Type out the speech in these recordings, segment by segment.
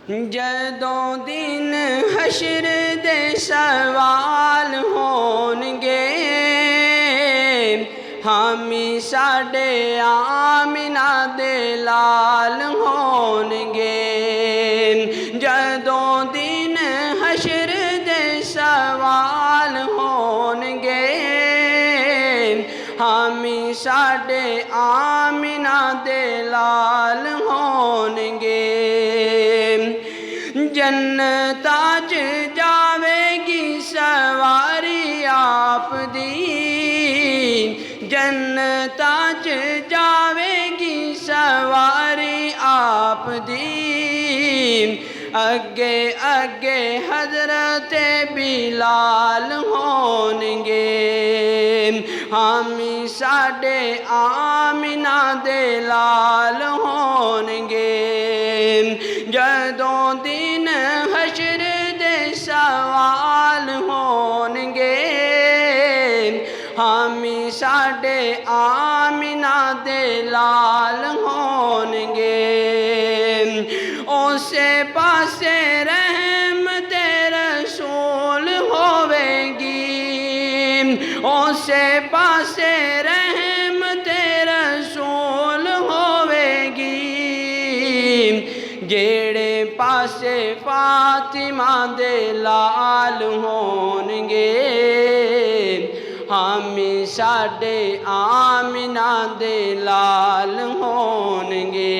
जदों दिन हशर दे सवाल होणगे, हामी साडे आमिना दे लाल होणगे। जदों दिन हशर दे सवाल होणगे, हामी साडे आमिना दे लाल होणगे। जन्नता च जावेगी सवारी आप दी, जन्नता च जावेगी सवारी आप दी। अगे अगे हजरत बिलाल होणगे, हामी साडे आमिना दे लाल होणगे। जदों दिन हशर दे सवाल होणगे, हामी साडे आमिना दे लाल होणगे। उसे पासे रहमते रसूल होवेगी, उसे पासे रहमते रसूल होवेगी। जेड़े पासे फातिमा दे लाल होणगे, हामी साडे आमिना दे लाल होणगे।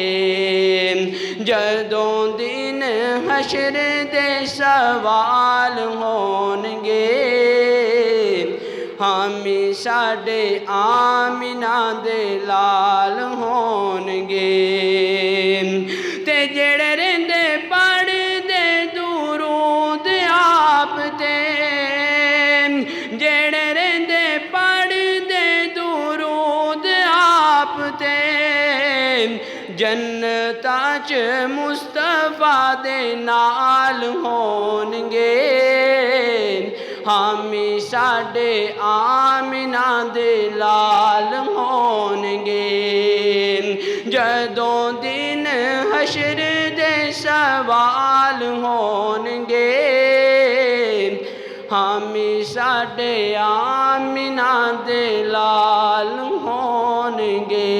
जदों दिन हशर दे सवाल होणगे, हामी साडे आमिना दे लाल होणगे। ते जेड़े रेंदे पढ़दे दुरूद आप ते, जेड़े रेंदे पढ़दे दुरूद आप ते, जन्नता च मुस्तफा दे नाल होणगे, हामी साडे आमिना दे लाल होणगे। जदों दिन हशर दे सवाल होणगे, हामी साडे आमिना दे लाल होणगे।